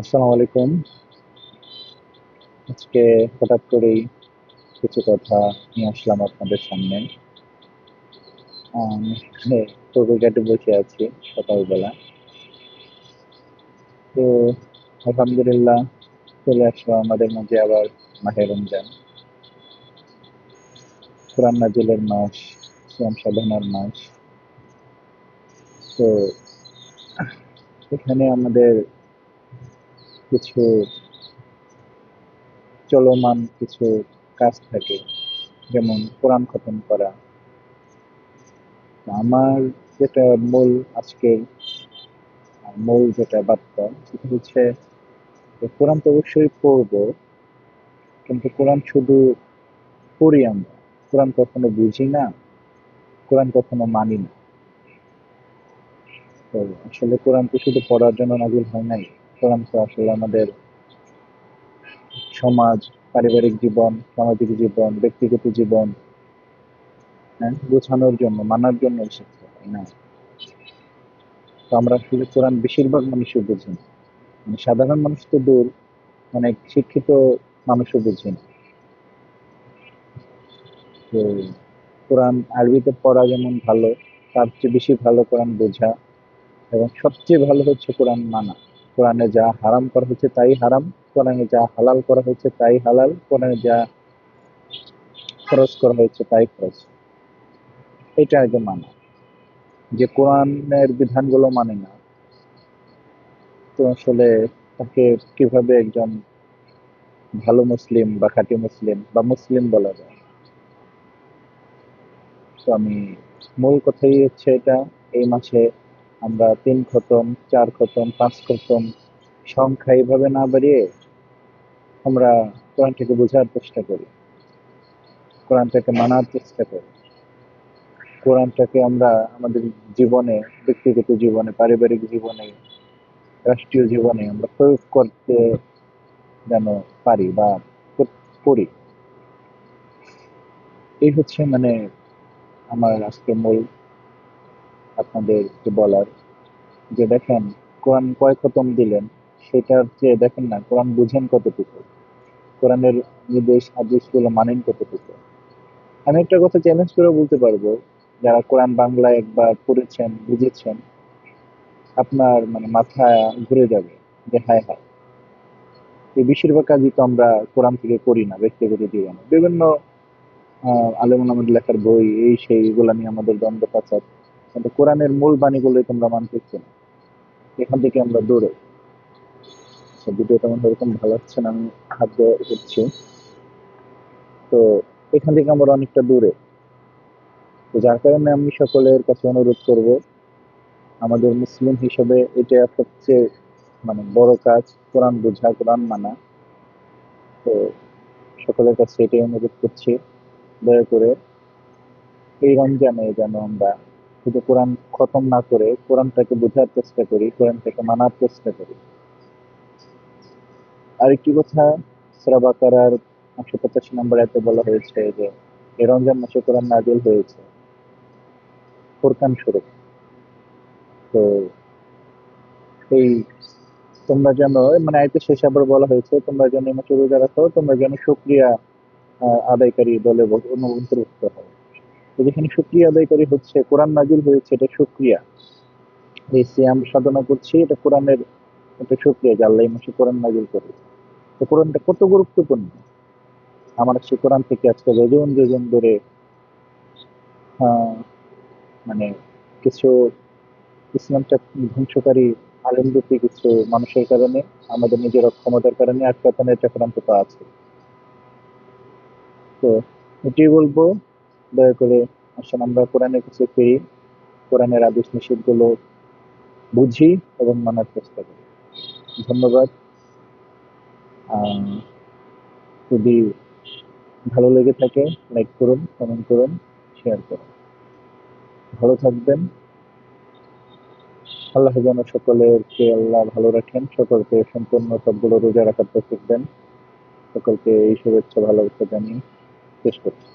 আসসালামু আলাইকুম। আজকে হঠাৎ করেই কিছু কথা নিয়ে আসলাম আপনাদের সামনে। আমি এখানে টুকু ঘাটে বসে আছি সকালবেলা। তো আলহামদুলিল্লাহ চলে আসলো আমাদের মাঝে আবার মাহে রমজান, কোরআন নাজিলের মাস, সিয়াম সাধনার মাস। তো এখানে আমাদের কিছু চলমান কিছু কাজ থাকে, যেমন কোরআন খতম করা। তো আমার যেটা মূল আজকের মূল যেটা বার্তা সেটা হচ্ছে যে কোরআন তো অবশ্যই পড়বো, কিন্তু কোরআন শুধু পড়ি আমরা, কোরআন কখনো বুঝি না, কোরআন কখনো মানি না। তো আসলে কোরআন তো শুধু পড়ার জন্য নাজিল হয় নাই। কোরআন তো আসলে আমাদের সমাজ, পারিবারিক জীবন, সামাজিক জীবন, ব্যক্তিগত জীবন, হ্যাঁ, বোঝানোর জন্য, মানার জন্য এসেছে, তাই না? তো আমরা আসলে কোরআন বেশিরভাগ মানুষই বুঝি না। মানে সাধারণ মানুষ তো দূর, অনেক শিক্ষিত মানুষও বুঝি না। তো কোরআন আরবিতে পড়া যেমন ভালো, তার চেয়ে বেশি ভালো কোরআন বোঝা, এবং সবচেয়ে ভালো হচ্ছে কোরআন মানা। কোরআনে যা হারাম করা হয়েছে তাই হারাম, কোরআনে যা হালাল করা হয়েছে তাই হালাল, কোরআনে যা খরচ করা হয়েছে তাই খরচ। এটা আগে মানা। যে কোরআনের বিধানগুলো মানে না, তো আসলে তাকে কিভাবে একজন ভালো মুসলিম বা খাঁটি মুসলিম বা মুসলিম বলা যায়? তো আমি মূল কথাই হচ্ছে এটা, এই মাসে আমরা 3 খতম, 4 খতম, 5 খতম সংখ্যা এইভাবে না বাড়িয়ে আমরা কোরআনটাকে বোঝার চেষ্টা করি, কোরআনটাকে মানার চেষ্টা করি, কোরআনটাকে আমরা আমাদের জীবনে, ব্যক্তিগত জীবনে, পারিবারিক জীবনে, রাষ্ট্রীয় জীবনে আমরা প্রয়োগ করতে যেন পারি বা করি। এই হচ্ছে মানে আমার আজকে মূল আপনাদেরকে বলার, যে দেখেন কোরআন কয় খতম দিলেন, সেটার চেয়ে দেখেন না কোরআন বুঝেন কতটুকু, কোরআনের নির্দেশ আদেশ গুলো মানেন কতটুকু। আমি একটা কথা চ্যালেঞ্জ করে বলতে পারবো, যারা কোরআন বাংলায় একবার পড়েছেন, বুঝেছেন, আপনার মানে মাথা ঘুরে যাবে যে হায় হায়, এই বেশিরভাগ কাজই তো আমরা কোরআন থেকে করি না ব্যক্তিগত জীবনে। বিভিন্ন আলেম ওলামাদের লেখার বই, এই সেই এগুলা নিয়ে আমাদের দ্বন্দ্ব পাচার, কিন্তু কোরআনের মূল বাণীগুলোই তোমরা মানতেছি না। এখান থেকে আমরা দূরে। ভিডিওটা আমার এরকম ভালো লাগছে না, আমি হাত দিয়ে করছি। তো এখান থেকে আমরা অনেকটা দূরে। তো যার কারণে আমি সকলের কাছে অনুরোধ করব, আমাদের মুসলিম হিসেবে এটা সবচেয়ে মানে বড় কাজ, কোরআন বোঝা, কোরআন মানা। তো সকলের কাছে এটাই অনুরোধ করছি, দয়া করে এই রমজানে যেন আমরা শুধু কোরআন খতম না করে কোরআনটাকে বোঝার চেষ্টা করি, কোরআনটাকে মানার চেষ্টা করি। আরেকটি কথা, সূরা বাকারার 185 নম্বর আয়াতে বলা হয়েছে যে এই রমজান মাসে কোরআন নাযিল হয়েছে ফুরকান স্বরূপ। তো এই তোমরা যেন, মানে আয়াতের শেষে আবার বলা হয়েছে তোমরা যেন এই মাসে রোজা রাখো, তোমরা যেন শুকরিয়া আদায়কারী দলে অন্তর্ভুক্ত হয়। তো যেখানে শুকরিয়া আদায়কারী হচ্ছে, কোরআন নাযিল হয়েছে, এটা শুকরিয়া। এই সিয়াম সাধনা করছি, এটা কোরআনের একটা শুকরিয়া যে আল্লাহ এই মাসে কোরআন নাযিল করে। তো কোরআনটা কত গুরুত্বপূর্ণ, আমরা সে কোরআন থেকে আজকে যোজন যোজন ধরে আহ, মানে কিছু ইসলামটা ধ্বংসকারী আলেমদুপি কিছু মানুষের কারণে, আমাদের নিজের অক্ষমতার কারণে আটকাতানের চক্রান্ত তো আছে। তো এটাই বলবো, দয়া করে আসলে আমরা কোরআনের কাছে ফিরি, কোরআনের আদেশ নিষেধ গুলো বুঝি এবং মানার চেষ্টা করি। ধন্যবাদ। আহ, যদি ভালো লেগে থাকে লাইক করুন, কমেন্ট করুন, শেয়ার করুন। ভালো থাকবেন। আল্লাহ যেন সকলেরকে আল্লাহ ভালো রাখেন, সকলকে সম্পূর্ণ সবগুলো রোজা রাখার তৌফিক দেন। সকলকে এই শুভেচ্ছা ভালোবাসা জানিয়ে শেষ করছি।